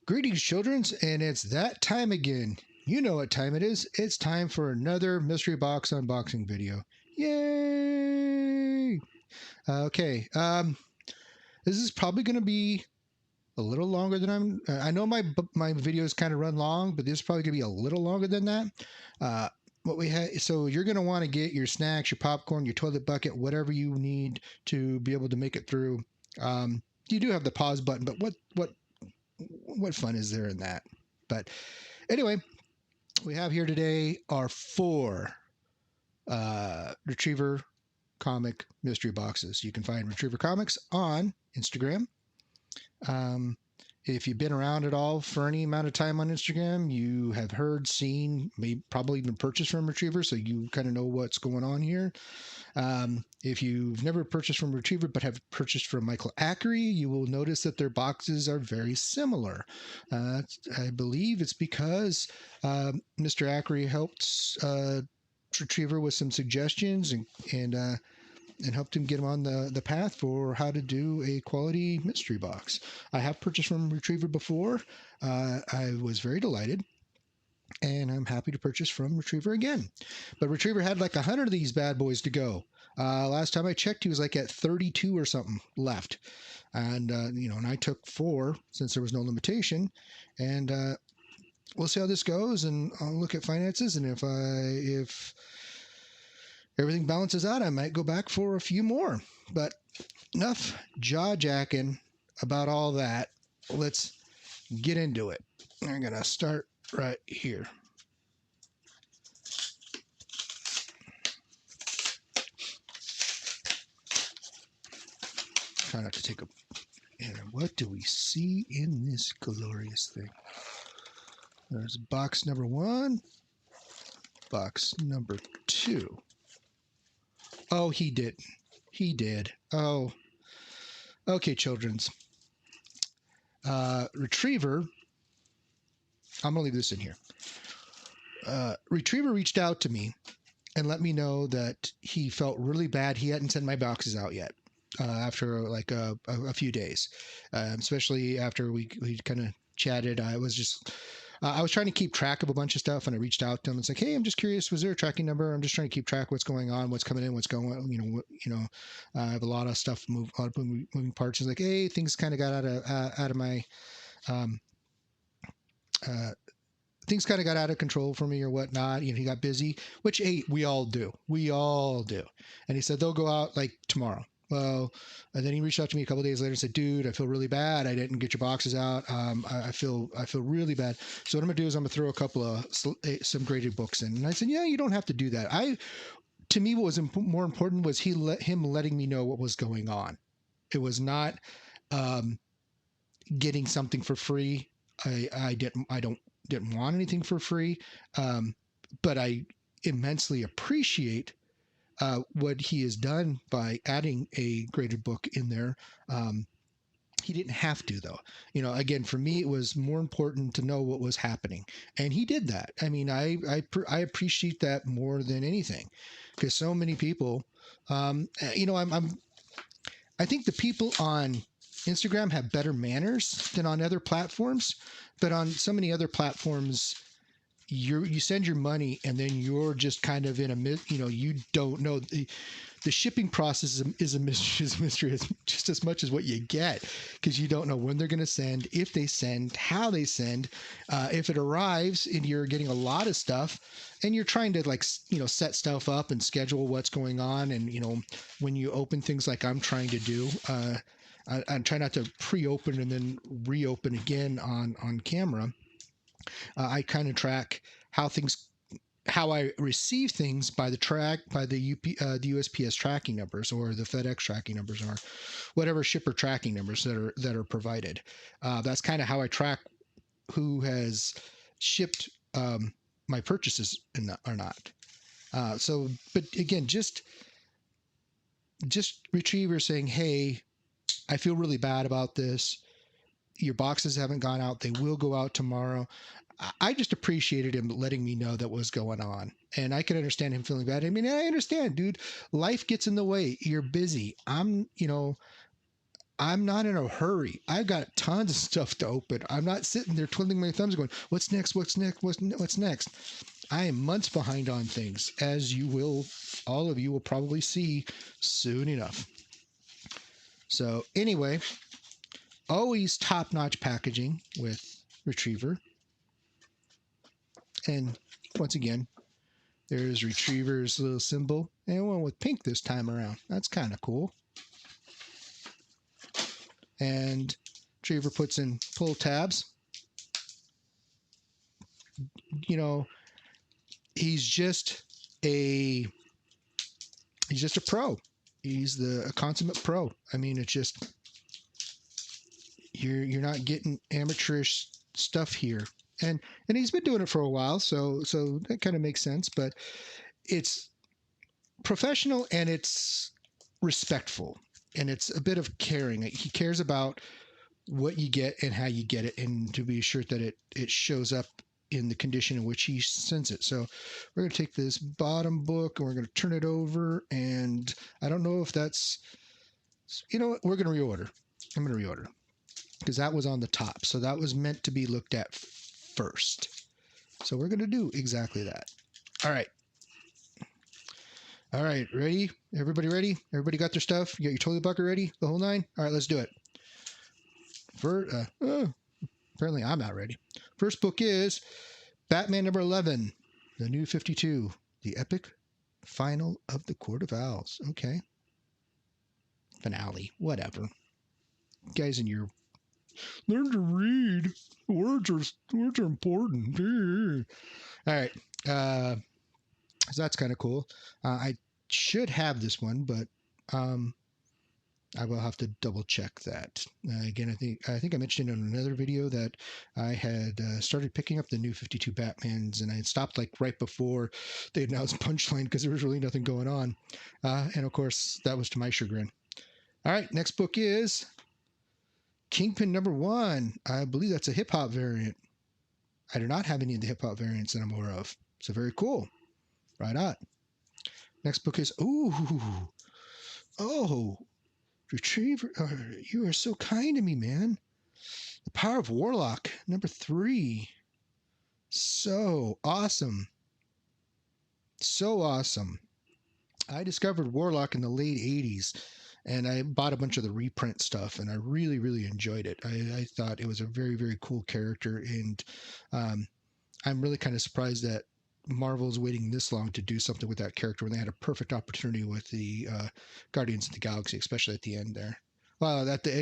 Greetings, childrens, and it's that time again. You know what time it is. It's time for another mystery box unboxing video. Yay! Okay, this is probably going to be a little longer than I know my videos kind of run long, but this is probably going to be a little longer than that. Uh, what we have, so you're going to want to get your snacks, your popcorn, your toilet bucket, whatever you need to be able to make it through. You do have the pause button, but what fun is there in that? But anyway, we have here today are four Retriever comic mystery boxes. You can find Retriever Comics on Instagram. Um, if you've been around at all for any amount of time on Instagram, you have heard, seen, maybe probably even purchased from Retriever, so you kind of know what's going on here. If you've never purchased from Retriever but have purchased from Michael Ackery, you will notice that their boxes are very similar. I believe it's because Mr. Ackery helped Retriever with some suggestions and helped him get him on the path for how to do a quality mystery box. I have purchased from Retriever before. I was very delighted, and I'm happy to purchase from Retriever again. But Retriever had like 100 of these bad boys to go. Last time I checked, he was like at 32 or something left. And, and I took four since there was no limitation. And we'll see how this goes, and I'll look at finances. And if everything balances out, I might go back for a few more. But enough jaw jacking about all that. Let's get into it. I'm going to start right here. Try not to take a. And what do we see in this glorious thing? There's box number one, box number two. Oh, he did. He did. Oh. Okay, children's. Retriever. I'm going to leave this in here. Retriever reached out to me and let me know that he felt really bad. He hadn't sent my boxes out yet after like a few days, especially after we kind of chatted. I was trying to keep track of a bunch of stuff, and I reached out to him and said, "Hey, I'm just curious. Was there a tracking number? I'm just trying to keep track of what's going on, what's coming in, what's going. I have a lot of stuff, a lot of moving parts." He's like, "Hey, things kind of got out of my." Things kind of got out of control for me or whatnot. He got busy, which, hey, we all do. We all do. And he said, they'll go out like tomorrow. Well, and then he reached out to me a couple of days later and said, dude, I feel really bad. I didn't get your boxes out. I feel really bad. So what I'm going to do is I'm going to throw a couple of some graded books in. And I said, yeah, you don't have to do that. To me, what was more important was him letting me know what was going on. It was not getting something for free. I didn't want anything for free, but I immensely appreciate what he has done by adding a graded book in there. He didn't have to, though. Again, for me, it was more important to know what was happening, and he did that. I mean, I appreciate that more than anything, because so many people, I think the people on Instagram have better manners than on other platforms, but on so many other platforms, you send your money and then you're just kind of in you don't know the shipping process is a mystery just as much as what you get, because you don't know when they're going to send, if they send, how they send, if it arrives and you're getting a lot of stuff and you're trying to set stuff up and schedule what's going on, and when you open things like I'm trying to do, I try not to pre-open and then reopen again on camera. I kind of track how I receive things by the USPS tracking numbers or the FedEx tracking numbers or whatever shipper tracking numbers that are provided. That's kind of how I track who has shipped my purchases or not. But again, just Retriever saying, "Hey, I feel really bad about this. Your boxes haven't gone out. They will go out tomorrow." I just appreciated him letting me know that was going on. And I can understand him feeling bad. I mean, I understand, dude. Life gets in the way. You're busy. I'm not in a hurry. I've got tons of stuff to open. I'm not sitting there twiddling my thumbs going, what's next? What's next? What's next? I am months behind on things, as you will, all of you will probably see soon enough. So anyway, always top-notch packaging with Retriever. And once again, there's Retriever's little symbol, and one with pink this time around. That's kind of cool. And Retriever puts in pull tabs. You know, he's just a pro. He's a consummate pro. I mean, it's just you're not getting amateurish stuff here. And he's been doing it for a while, so that kind of makes sense, but it's professional and it's respectful and it's a bit of caring. He cares about what you get and how you get it, and to be sure that it shows up in the condition in which he sends it. So we're going to take this bottom book and we're going to turn it over, and I don't know if that's, you know what, we're going to reorder. I'm going to reorder because that was on the top. So that was meant to be looked at first. So we're going to do exactly that. All right. All right. Ready? Everybody ready? Everybody got their stuff? You got your toilet bucket ready? The whole nine? All right, let's do it. Apparently I'm not ready. First book is Batman number 11, The New 52, The Epic Final of the Court of Owls. Okay. Finale. Whatever. You guys in your learn to read. Words are important. All right. So that's kind of cool. I should have this one, but I will have to double check that. Again, I think I mentioned in another video that I had started picking up the New 52 Batmans, and I had stopped like right before they announced Punchline because there was really nothing going on. And of course, that was to my chagrin. All right, next book is Kingpin number 1. I believe that's a hip hop variant. I do not have any of the hip hop variants that I'm aware of. So very cool. Right on. Next book is Retriever. You are so kind to me, man. The Power of Warlock number 3. So awesome. So awesome. I discovered Warlock in the late 80s, and I bought a bunch of the reprint stuff, and I really, really enjoyed it. I thought it was a very, very cool character, and I'm really kind of surprised that Marvel's waiting this long to do something with that character when they had a perfect opportunity with the Guardians of the Galaxy, especially at the end there. Well, at the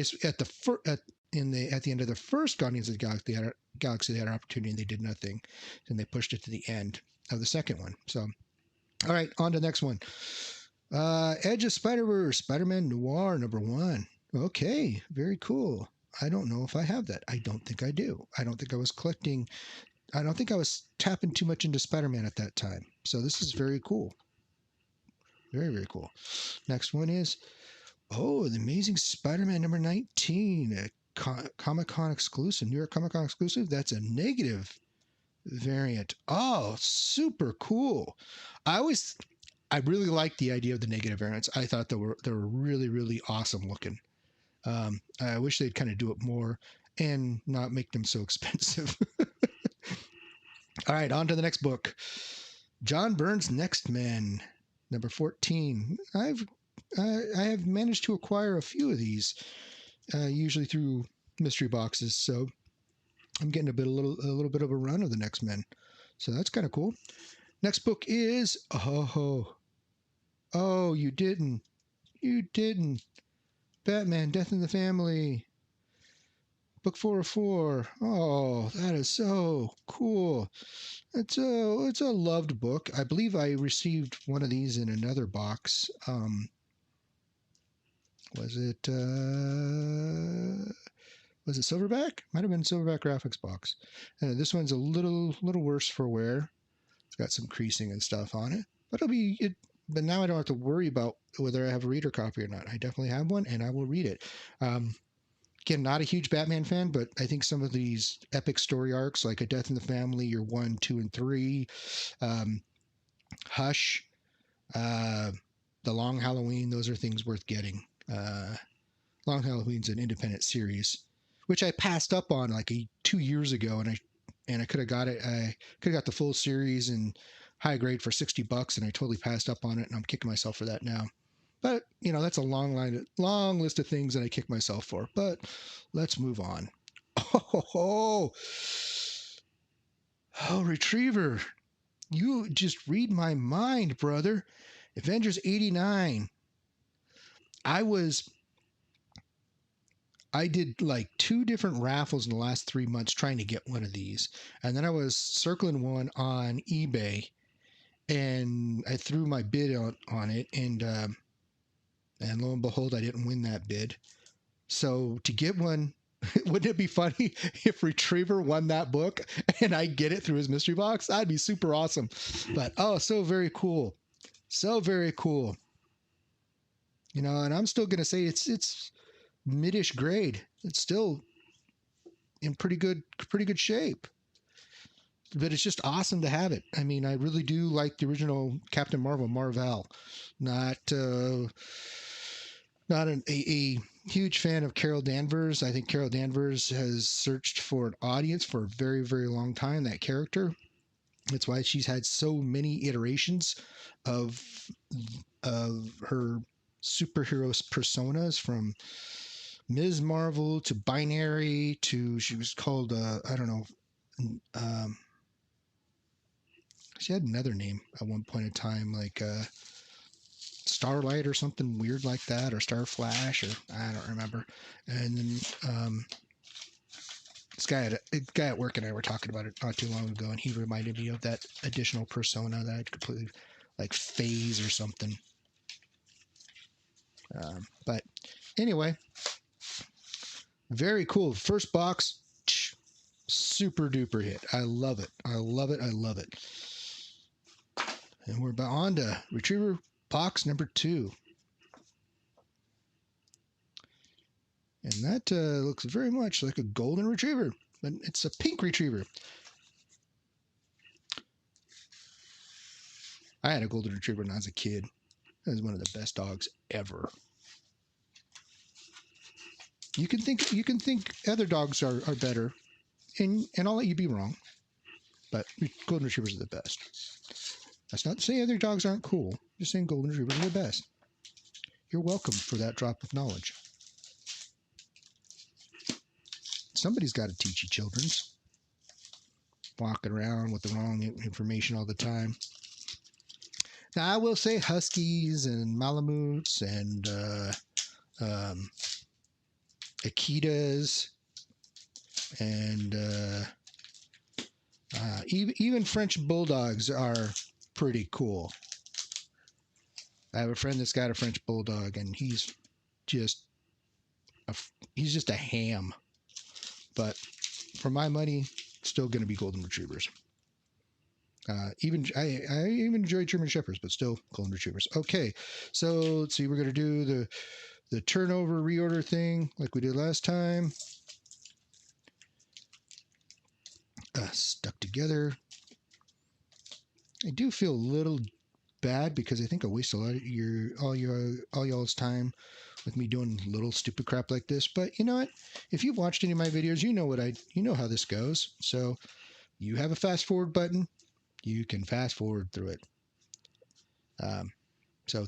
end of the first Guardians of the Galaxy, they had an opportunity and they did nothing, and they pushed it to the end of the second one. So, all right, on to the next one. Edge of Spider-Verse, Spider-Man Noir number 1. Okay, very cool. I don't know if I have that. I don't think I do. I don't think I was tapping too much into Spider-Man at that time. So this is very cool. Very, very cool. Next one is, The Amazing Spider-Man number 19, a Comic-Con exclusive, New York Comic-Con exclusive. That's a negative variant. Oh, super cool. I really liked the idea of the negative variants. I thought they were really, really awesome looking. I wish they'd kind of do it more and not make them so expensive. All right, on to the next book. John Byrne's Next Men, number 14. I have managed to acquire a few of these, usually through mystery boxes. So I'm getting a little bit of a run of the Next Men. So that's kind of cool. Next book is you didn't. Batman: Death in the Family. Book 404. Oh, that is so cool. It's a loved book. I believe I received one of these in another box. Was it Silverback? Might have been Silverback Graphics box. This one's a little worse for wear. It's got some creasing and stuff on it, but But now I don't have to worry about whether I have a reader copy or not. I definitely have one, and I will read it. Again, not a huge Batman fan, but I think some of these epic story arcs, like A Death in the Family, or 1, 2, and 3, Hush, The Long Halloween, those are things worth getting. Long Halloween's an independent series, which I passed up on like 2 years ago, and I could have got it. I could have got the full series in high grade for $60, and I totally passed up on it, and I'm kicking myself for that now. But that's a long list of things that I kick myself for. But let's move on. Oh, Retriever, you just read my mind, brother. Avengers 89. I did like 2 different raffles in the last 3 months trying to get one of these. And then I was circling one on eBay, and I threw my bid on it. And lo and behold, I didn't win that bid. So to get one, wouldn't it be funny if Retriever won that book and I get it through his mystery box? That'd be super awesome. But so very cool. So very cool. And I'm still going to say it's mid-ish grade. It's still in pretty good shape. But it's just awesome to have it. I mean, I really do like the original Captain Marvel, not a huge fan of Carol Danvers. I think Carol Danvers has searched for an audience for a very, very long time, that character. That's why she's had so many iterations of her superhero personas, from Ms. Marvel to Binary to, she was called, I don't know, she had another name at one point in time, like Starlight or something weird like that, or Star Flash, or I don't remember. And then this guy at work and I were talking about it not too long ago, and he reminded me of that additional persona that I'd completely, like Phase or something. But anyway, very cool. First box, super duper hit. I love it. I love it. I love it. And we're on to Retriever box number 2. And that looks very much like a golden retriever, but it's a pink retriever. I had a golden retriever when I was a kid. It was one of the best dogs ever. You can think other dogs are better, and I'll let you be wrong, but golden retrievers are the best. That's not to say other dogs aren't cool. Just saying golden retrievers are the best. You're welcome for that drop of knowledge. Somebody's got to teach you children's. Walking around with the wrong information all the time. Now, I will say huskies and malamutes and Akitas and even French bulldogs are pretty cool. I have a friend that's got a French bulldog, and he's just a ham. But for my money, still going to be golden retrievers. I even enjoy German shepherds, but still golden retrievers. Okay, so let's see. We're going to do the turnover reorder thing like we did last time. Stuck together. I do feel a little bad because I think I waste a lot of all y'all's time with me doing little stupid crap like this. But you know what? If you've watched any of my videos, you know how this goes. So you have a fast forward button. You can fast forward through it. So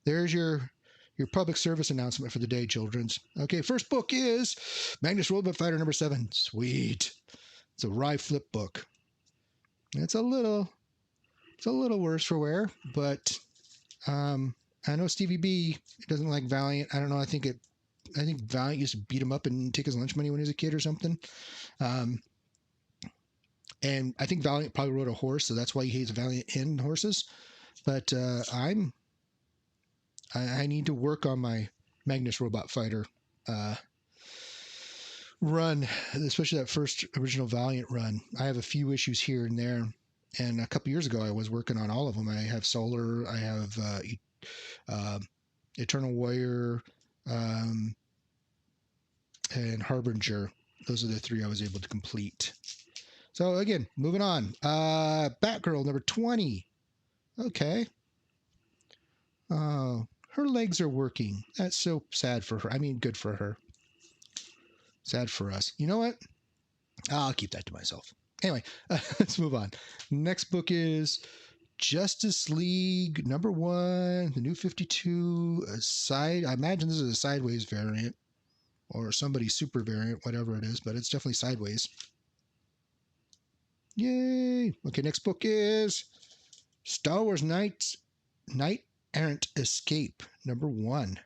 there's your public service announcement for the day, children's. Okay, first book is Magnus Robot Fighter number 7. Sweet. It's a Rye flip book. It's a little worse for wear, but I know Stevie B doesn't like Valiant. I don't know. I think Valiant used to beat him up and take his lunch money when he was a kid or something. And I think Valiant probably rode a horse, so that's why he hates Valiant and horses. But I need to work on my Magnus Robot Fighter run, especially that first original Valiant run. I have a few issues here and there. And a couple years ago, I was working on all of them. I have Solar, I have Eternal Warrior, and Harbinger. Those are the 3 I was able to complete. So again, moving on. Batgirl number 20. Okay. Her her legs are working. That's so sad for her. I mean, good for her. Sad for us. You know what? I'll keep that to myself. Anyway, let's move on. Next book is Justice League #1, the New 52 side. I imagine this is a sideways variant or somebody's super variant, whatever it is, but it's definitely sideways. Yay! Okay, next book is Star Wars Knight Errant Escape #1.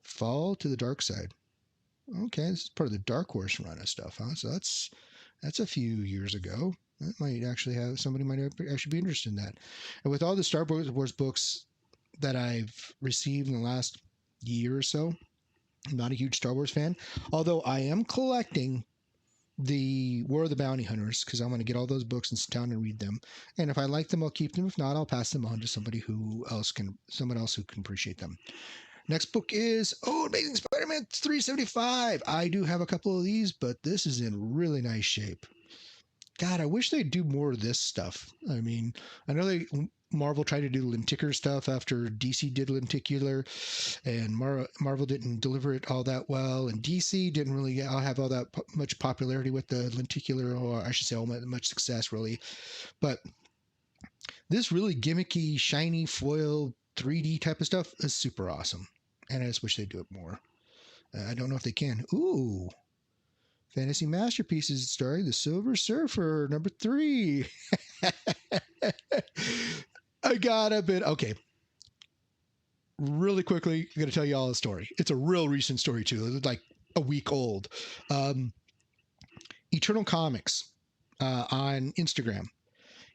Fall to the Dark Side. Okay, this is part of the Dark Horse run of stuff, huh? So that's a few years ago. That might actually have somebody might actually be interested in that. And with all the Star Wars books that I've received in the last year or so, I'm not a huge Star Wars fan, although I am collecting the War of the Bounty Hunters because I want to get all those books and sit down and read them. And if I like them, I'll keep them. If not, I'll pass them on to someone else who can appreciate them. Next book is Amazing Spider-Man 375. I do have a couple of these, but this is in really nice shape. God, I wish they'd do more of this stuff. I mean, I know Marvel tried to do lenticular stuff after DC did lenticular, and Marvel didn't deliver it all that well, and DC didn't really have all that much popularity with the lenticular, or I should say, all that much success, really. But this really gimmicky, shiny foil 3D type of stuff is super awesome, and I just wish they'd do it more. I don't know if they can. Ooh. Fantasy Masterpieces starring the Silver Surfer #3. I got a bit. Okay. Really quickly, I'm going to tell you all the story. It's a real recent story, too. It's like a week old. Eternal Comics on Instagram.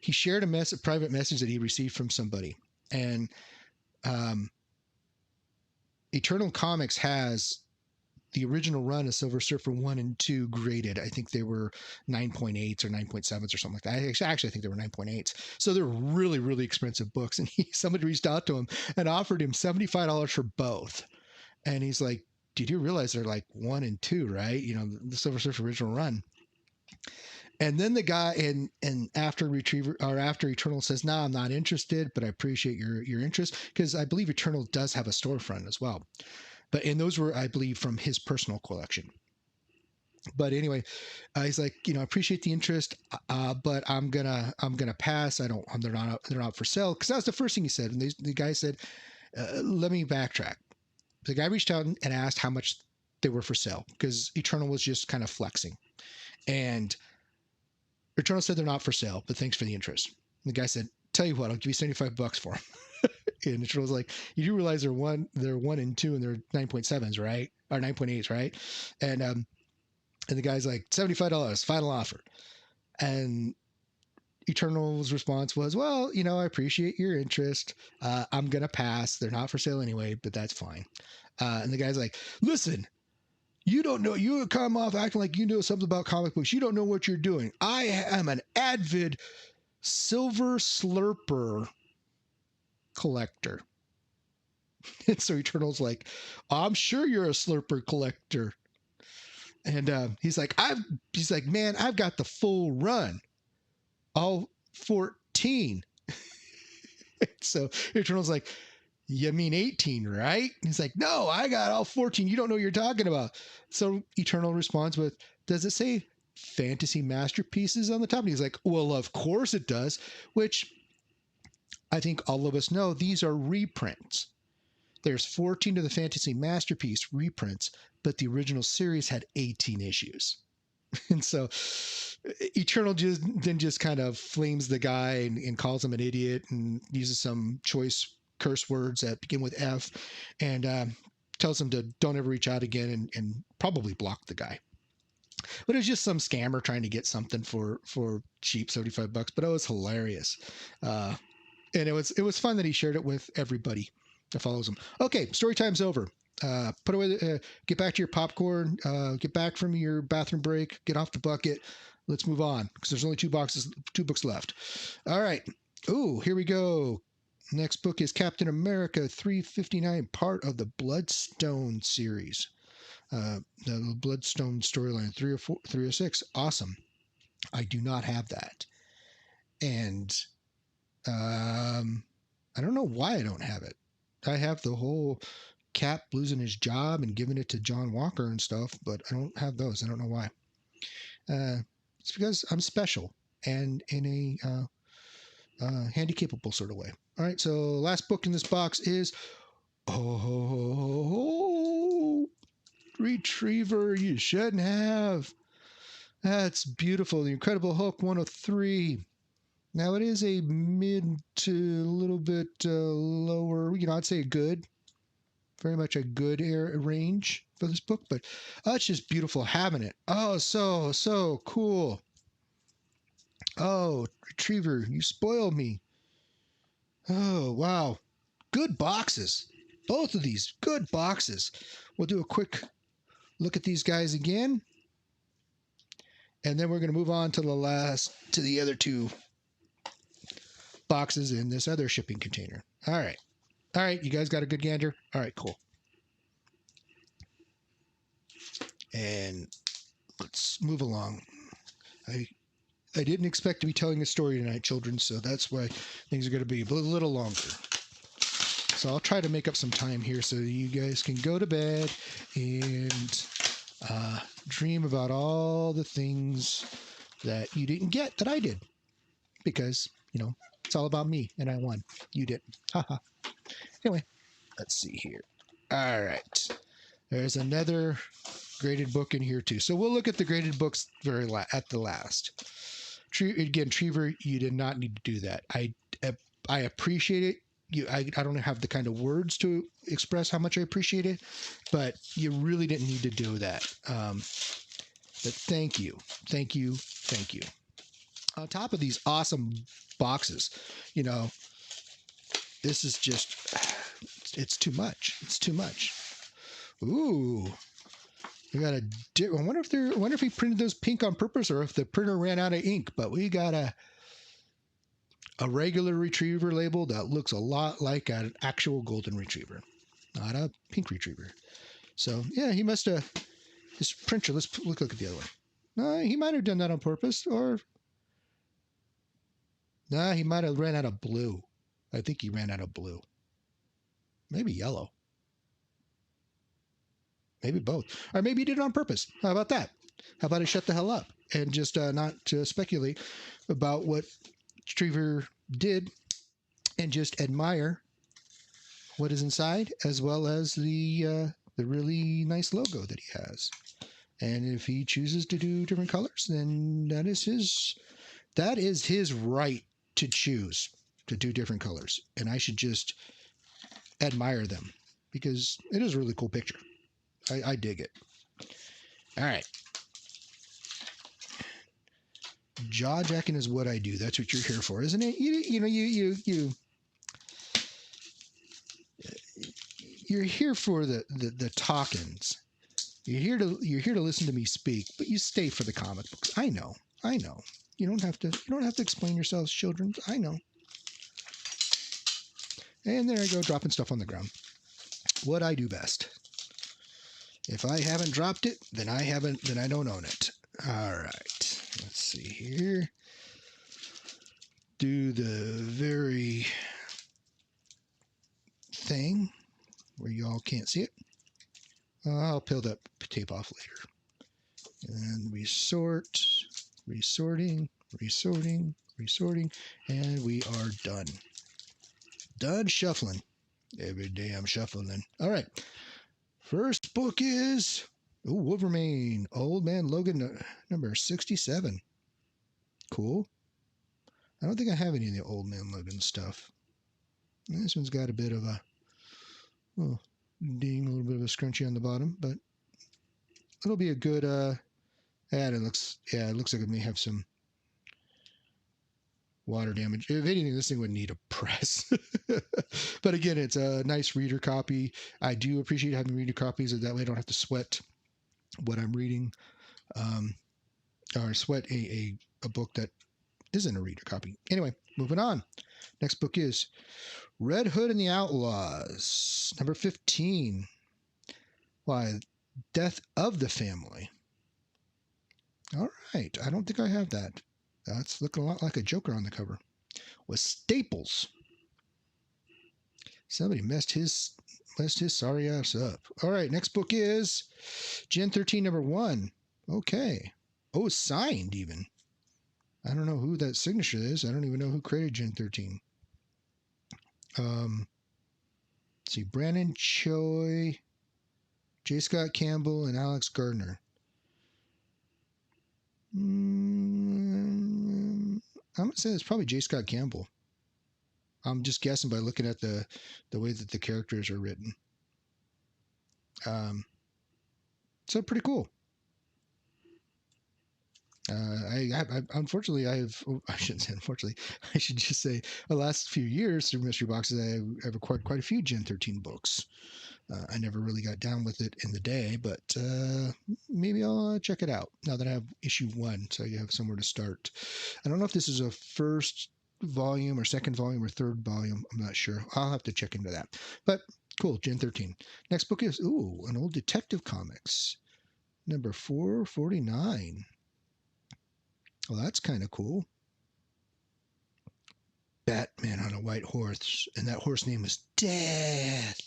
He shared a private message that he received from somebody. And Eternal Comics has the original run of Silver Surfer 1 and 2 graded. I think they were 9.8s or 9.7s or something like that. I actually think they were 9.8s. So they're really, really expensive books. And somebody reached out to him and offered him $75 for both. And he's like, did you realize they're like 1 and 2, right? You know, the Silver Surfer original run. And then the guy and after Eternal says, "No, I'm not interested, but I appreciate your interest," because I believe Eternal does have a storefront as well. And those were, I believe, from his personal collection. But anyway, he's like, I appreciate the interest, but I'm gonna pass. They're not for sale, because that was the first thing he said. And the guy said, let me backtrack. The guy reached out and asked how much they were for sale, because Eternal was just kind of flexing. And Eternal said they're not for sale, but thanks for the interest. And the guy said, tell you what, I'll give you $75 for them. And Eternal was like, you do realize they're 1 and 2 and they're 9.7s, right? Or 9.8s, right? And the guy's like, $75, final offer. And Eternal's response was, well, I appreciate your interest. I'm going to pass. They're not for sale anyway, but that's fine. And the guy's like, listen, you don't know, you come off acting like you know something about comic books. You don't know what you're doing. I am an avid Silver Slurper collector. And so Eternal's like, I'm sure you're a Slurper collector. And he's like, man, I've got the full run, all 14. So Eternal's like, you mean 18, right? He's like, no, I got all 14. You don't know what you're talking about. So Eternal responds with, does it say Fantasy Masterpieces on the top? And he's like, well, of course it does, which I think all of us know these are reprints. There's 14 of the Fantasy Masterpiece reprints, but the original series had 18 issues. And so Eternal just kind of flames the guy and calls him an idiot and uses some choice curse words that begin with F, and tells him to don't ever reach out again and probably block the guy. But it was just some scammer trying to get something for cheap, $75, but it was hilarious. And it was fun that he shared it with everybody that follows him. Okay, story time's over. Put away, get back to your popcorn, get back from your bathroom break, get off the bucket. Let's move on, because there's only two books left. All right. Ooh, here we go. Next book is Captain America 359, part of the Bloodstone series. The Bloodstone storyline 306. Awesome. I do not have that. And I don't know why I don't have it. I have the whole Cap losing his job and giving it to John Walker and stuff, but I don't have those. I don't know why. It's because I'm special and in a handy capable sort of way. All right, so last book in this box is Retriever You Shouldn't Have. That's beautiful. The Incredible Hulk 103. Now it is a mid to a little bit lower, I'd say a good, very much a good range for this book, but it's just beautiful having it. Oh, so cool. Oh, Retriever, you spoiled me. Oh, wow. Good boxes. Both of these, good boxes. We'll do a quick look at these guys again. And then we're going to move on to the other two boxes in this other shipping container. All right, you guys got a good gander? All right, cool. And let's move along. I didn't expect to be telling a story tonight, children, so that's why things are going to be a little longer. So I'll try to make up some time here so you guys can go to bed and dream about all the things that you didn't get that I did. Because, it's all about me, and I won. You didn't. Haha. Anyway, let's see here. All right. There's another graded book in here, too. So we'll look at the graded books at the last. Again, Triever, you did not need to do that. I appreciate it. I don't have the kind of words to express how much I appreciate it, but you really didn't need to do that. But thank you. On top of these awesome boxes, this is just, it's too much. Ooh, we got I wonder if he printed those pink on purpose or if the printer ran out of ink, but we got a regular retriever label that looks a lot like an actual golden retriever, not a pink retriever. So yeah, he must have, his printer, let's look at the other one. He might have done that on purpose, or he might have ran out of blue. I think he ran out of blue. Maybe yellow. Maybe both. Or maybe he did it on purpose. How about that? How about I shut the hell up and just not speculate about what Triever did and just admire what is inside, as well as the really nice logo that he has. And if he chooses to do different colors, then that is his right to choose to do different colors. And I should just admire them because it is a really cool picture. I dig it. All right. Jaw jacking is what I do. That's what you're here for, isn't it? You're here for the talkings. You're here to listen to me speak, but you stay for the comic books. I know. You don't have to explain yourselves, children. I know. And there I go, dropping stuff on the ground. What I do best. If I haven't dropped it, then I don't own it. All right. Let's see here. Do the very thing where you all can't see it. I'll peel that tape off later. And resorting, and we are done. Done shuffling. Every day I'm shuffling. All right. First book is Wolverine, Old Man Logan, number 67. Cool. I don't think I have any of the Old Man Logan stuff. This one's got a bit of a ding, a little bit of a scrunchie on the bottom, but it'll be a good. It looks like it may have some water damage. If anything, this thing would need a press. But again, it's a nice reader copy. I do appreciate having reader copies, that way I don't have to sweat what I'm reading, or sweat a book that isn't a reader copy. Anyway, moving on. Next book is Red Hood and the Outlaws, number 15. Why, Death of the Family. All right, I don't think I have that. That's looking a lot like a Joker on the cover. With Staples. Somebody messed his sorry ass up. All right, next book is Gen 13 number 1. Okay. Oh, signed even. I don't know who that signature is. I don't even know who created Gen 13. Let's see, Brandon Choi, J. Scott Campbell, and Alex Gardner. I'm gonna say it's probably J. Scott Campbell. I'm just guessing by looking at the way that the characters are written. So pretty cool. I unfortunately I shouldn't say unfortunately, I should just say the last few years through mystery boxes I've acquired quite a few Gen 13 books. I never really got down with it in the day, but maybe I'll check it out now that I have issue 1, so you have somewhere to start. I don't know if this is a first volume or second volume or third volume. I'm not sure. I'll have to check into that. But cool, Gen 13. Next book is an old Detective Comics, number 449. Well, that's kind of cool. Batman on a white horse, and that horse name is Death.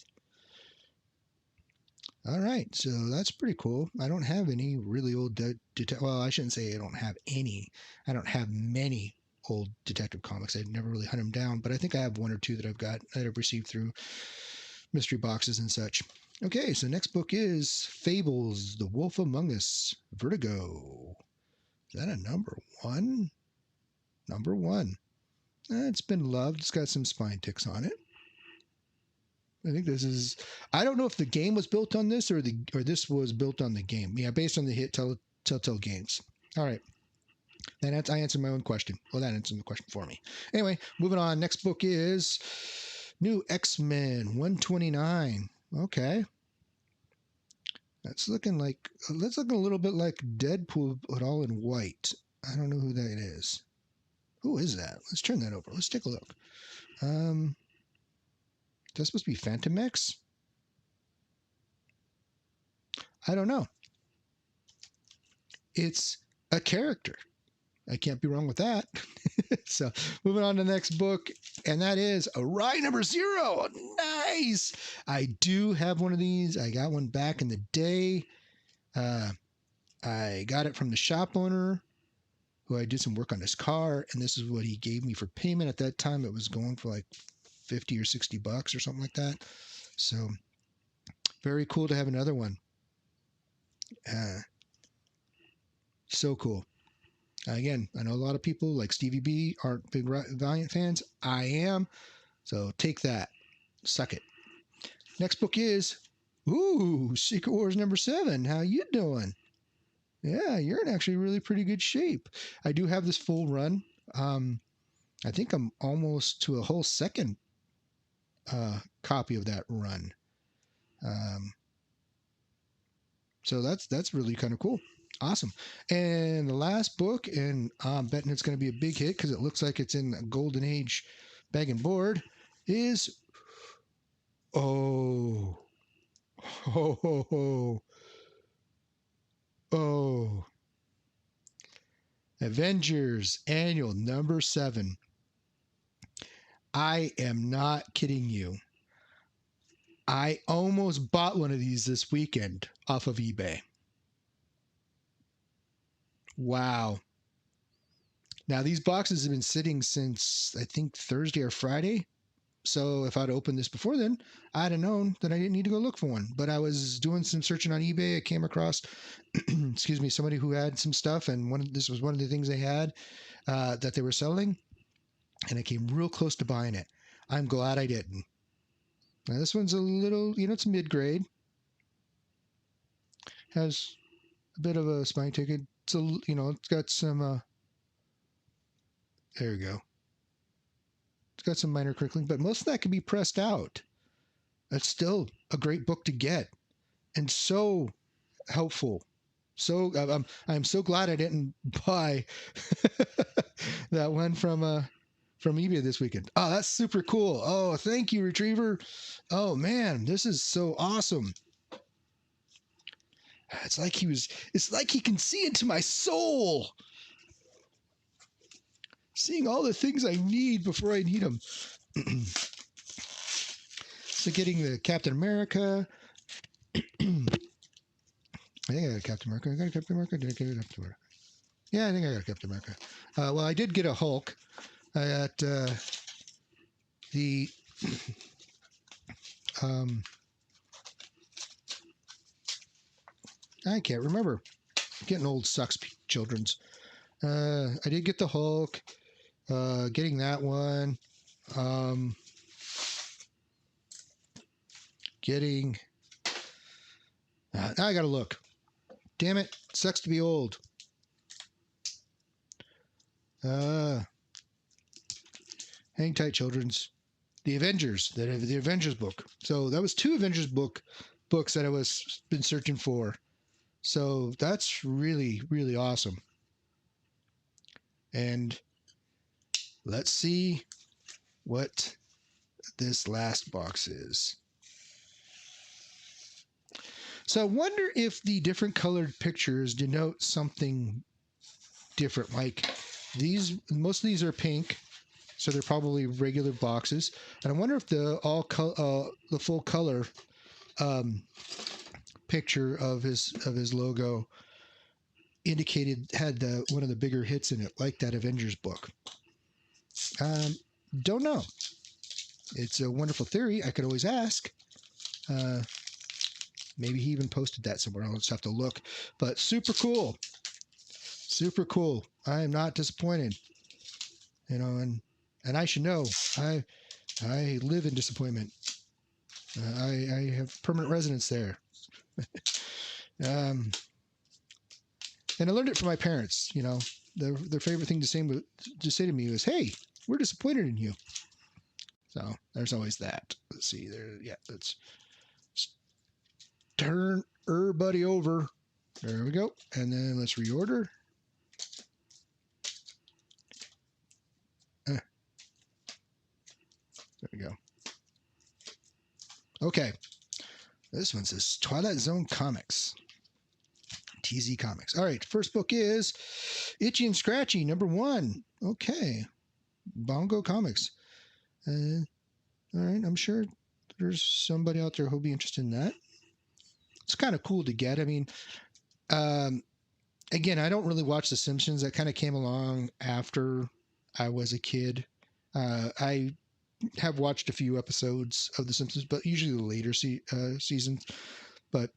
All right, so that's pretty cool. I don't have any really old well, I shouldn't say I don't have any. I don't have many old Detective Comics. I'd never really hunt them down, but I think I have 1 or 2 that I've received through mystery boxes and such. Okay, so next book is Fables: The Wolf Among Us, Vertigo. Is that a number 1? Number 1. It's been loved. It's got some spine ticks on it. I think this is. I don't know if the game was built on this or this was built on the game. Yeah, based on the hit Telltale Games. All right. I answered my own question. Well, that answered the question for me. Anyway, moving on. Next book is New X-Men 129. Okay. That's looking a little bit like Deadpool, but all in white. I don't know who that is. Who is that? Let's turn that over. Let's take a look. That's supposed to be Fantomex? I don't know. It's a character. I can't be wrong with that. So moving on to the next book, and that is Awry number 0. Nice. I do have one of these. I got one back in the day. I got it from the shop owner who I did some work on his car, and this is what he gave me for payment. At that time, it was going for like 50 or 60 bucks or something like that. So very cool to have another one. So cool. Again, I know a lot of people like Stevie B aren't big Valiant fans. I am. So take that. Suck it. Next book is Secret Wars number 7. How you doing? Yeah, you're in actually really pretty good shape. I do have this full run. I think I'm almost to a whole second copy of that run. So that's really kind of cool. Awesome. And the last book, and I'm betting it's going to be a big hit because it looks like it's in a Golden Age bag and board, is Avengers Annual number 7. I am not kidding you. I almost bought one of these this weekend off of eBay. Wow. Now, these boxes have been sitting since, I think, Thursday or Friday. So if I'd opened this before then, I'd have known that I didn't need to go look for one. But I was doing some searching on eBay. I came across, excuse me, somebody who had some stuff. And this was one of the things they had that they were selling. And I came real close to buying it. I'm glad I didn't. Now, this one's a little, it's mid-grade. Has a bit of a spine ticket. It's it's got some, there you go. It's got some minor crinkling, but most of that can be pressed out. That's still a great book to get and so helpful. So I'm so glad I didn't buy that one from eBay this weekend. Oh, that's super cool. Oh, thank you, Retriever. Oh man, this is so awesome. It's like he can see into my soul. Seeing all the things I need before I need them. So getting the Captain America. I think I got Captain America. I got a Captain America. Did I get a Captain America? Yeah, I think I got a Captain America. Well, I did get a Hulk. I got the I can't remember. Getting old sucks, children's. I did get the Hulk. Getting that one. Getting. Now I gotta look. Damn it! Sucks to be old. Hang tight, children's. The Avengers. The Avengers book. So that was 2 Avengers books that I was been searching for. So that's really, really awesome. And let's see what this last box is. So I wonder if the different colored pictures denote something different. Like most of these are pink, so they're probably regular boxes. And I wonder if the full color picture of his logo had one of the bigger hits in it, like that Avengers book. Don't know. It's a wonderful theory. I could always ask. Maybe he even posted that somewhere. I'll just have to look. But super cool. Super cool. I am not disappointed. And I should know. I live in disappointment. I have permanent residence there. And I learned it from my parents. Their favorite thing to say to me was, "Hey, we're disappointed in you." So there's always that. Let's see there. Yeah, let's turn everybody over. There we go. And then let's reorder. There we go. Okay. This one says Twilight Zone Comics. TZ Comics. All right. First book is Itchy and Scratchy, #1. Okay. Bongo Comics. All right. I'm sure there's somebody out there who'll be interested in that. It's kind of cool to get. I mean, again, I don't really watch The Simpsons. That kind of came along after I was a kid. I have watched a few episodes of The Simpsons, but usually the later seasons. But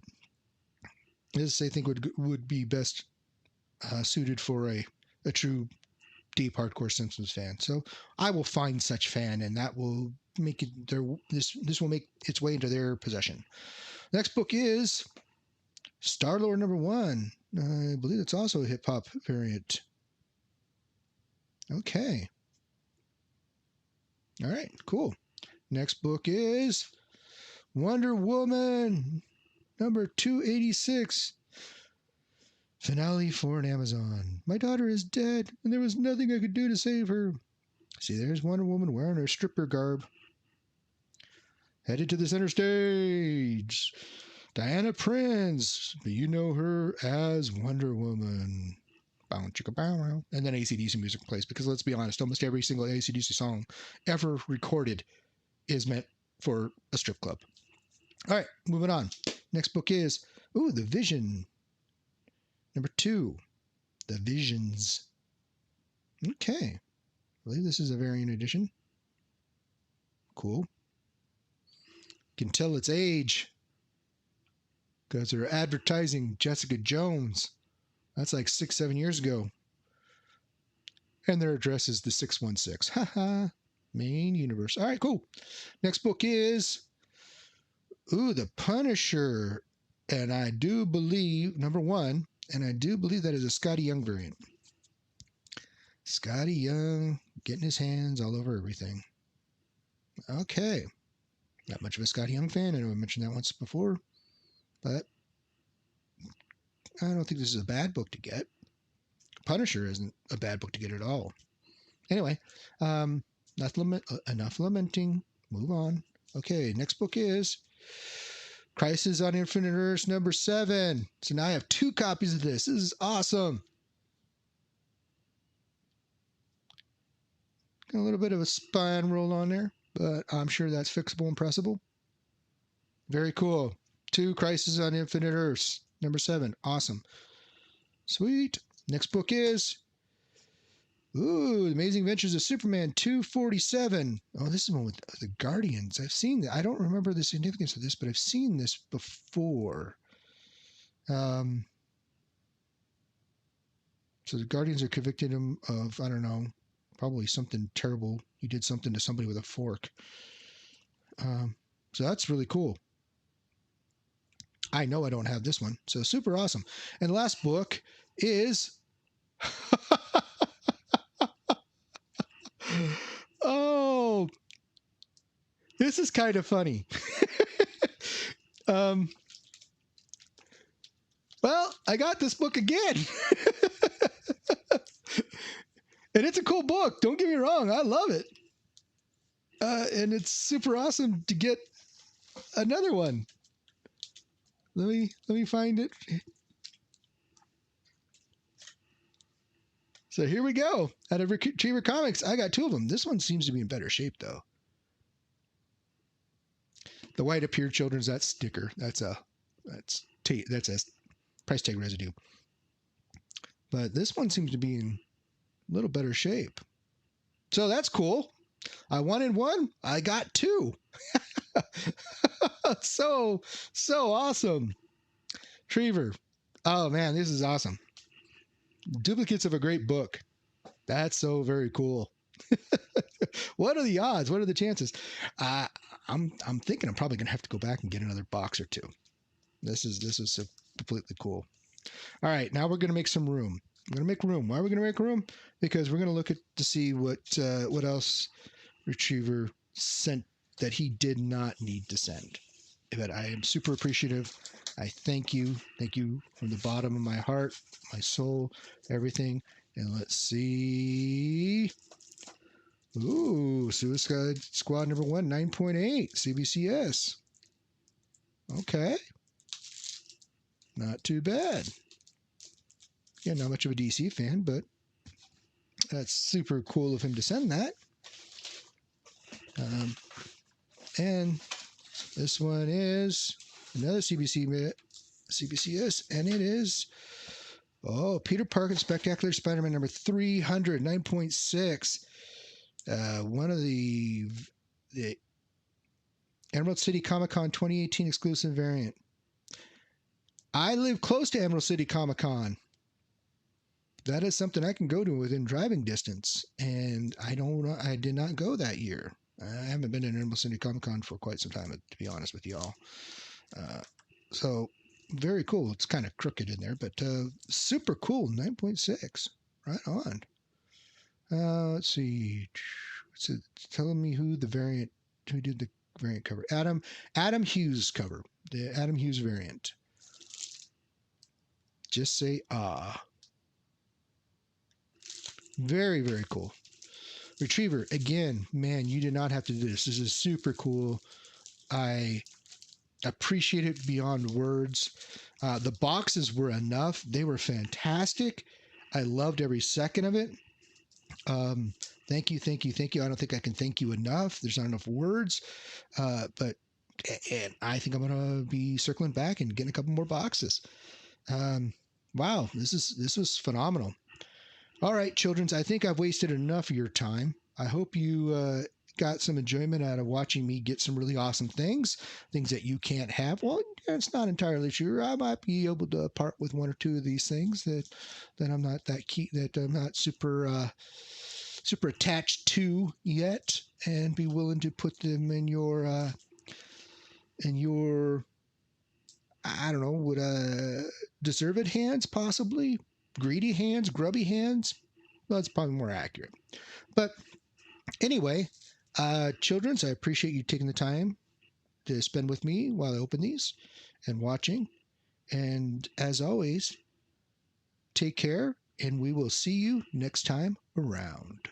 this, I think, would be best suited for a true deep hardcore Simpsons fan. So I will find such fan, and that will make it this will make its way into their possession. Next book is Star-Lord #1. I believe it's also a hip hop variant. Okay. All right, cool. Next book is Wonder Woman #286. Finale for an Amazon. My daughter is dead, and there was nothing I could do to save her. See, there's Wonder Woman wearing her stripper garb. Headed to the center stage. Diana Prince, but you know her as Wonder Woman. Bow, chicka, bow. And then AC/DC music plays, because let's be honest, almost every single AC/DC song ever recorded is meant for a strip club. All right, moving on. Next book is, The Vision. #2, The Visions. Okay. I believe this is a variant edition. Cool. You can tell its age because they're advertising Jessica Jones. That's like 6-7 years ago. And their address is the 616. Haha. Main universe. All right, cool. Next book is The Punisher. And I do believe, #1, and I do believe that is a Scotty Young variant. Scotty Young getting his hands all over everything. Okay. Not much of a Scotty Young fan. I know I mentioned that once before. But I don't think this is a bad book to get. Punisher isn't a bad book to get at all. Anyway, enough lamenting. Move on. Okay, next book is Crisis on Infinite Earths #7. So now I have 2 copies of this. This is awesome. Got a little bit of a spine roll on there, but I'm sure that's fixable and pressable. Very cool. 2 Crisis on Infinite Earths, number 7. Awesome. Sweet. Next book is Amazing Adventures of Superman 247. Oh, this is one with the Guardians. I've seen that. I don't remember the significance of this, but I've seen this before. So the Guardians are convicting him of, I don't know, probably something terrible. He did something to somebody with a fork. So that's really cool. I know I don't have this one, so super awesome. And the last book is oh, this is kind of funny. Well, I got this book again. And it's a cool book. Don't get me wrong. I love it. And it's super awesome to get another one. Let me find it. So here we go. Out of Retriever Comics, I got 2 of them. This one seems to be in better shape, though. The white up here, children's, that sticker. That's a price tag residue. But this one seems to be in a little better shape. So that's cool. I wanted 1. I got 2. so awesome. Retriever. Oh man, this is awesome. Duplicates of a great book. That's so very cool. What are the odds? What are the chances? I'm thinking I'm probably gonna have to go back and get another box or 2. This is so completely cool. All right, now we're gonna make some room. I'm gonna make room. Why are we gonna make room? Because we're gonna look at to see what else Retriever sent that he did not need to send. But I am super appreciative. I thank you from the bottom of my heart, my soul, everything. And let's see. Ooh, Suicide Squad number 1, 9.8, CBCS. Okay. Not too bad. Yeah, not much of a DC fan, but that's super cool of him to send that. And this one is another CBCS, and it is Peter Parker Spectacular Spider-Man number 300, 9.6. One of the Emerald City Comic Con 2018 exclusive variant. I live close to Emerald City Comic Con. That is something I can go to within driving distance, and I did not go that year. I haven't been to Emerald City Comic Con for quite some time, to be honest with y'all. So very cool. It's kind of crooked in there, but super cool. 9.6. Right on. Let's see. It's telling me who did the variant cover. Adam Hughes cover. The Adam Hughes variant. Just say ah. Very, very cool. Retriever, again, man, you did not have to do this. This is super cool. I appreciate it beyond words. The boxes were enough. They were fantastic. I loved every second of it. Thank you. I don't think I can thank you enough. There's not enough words. But I think I'm going to be circling back and getting a couple more boxes. Wow, this was phenomenal. All right, childrens, I think I've wasted enough of your time. I hope you got some enjoyment out of watching me get some really awesome things that you can't have. Well, it's not entirely true. I might be able to part with 1 or 2 of these things that I'm not that I'm not super attached to yet, and be willing to put them in your I don't know, deserved hands, possibly greedy hands, grubby hands. Well, that's probably more accurate. But anyway, childrens, I appreciate you taking the time to spend with me while I open these and watching. And as always, take care, and we will see you next time around.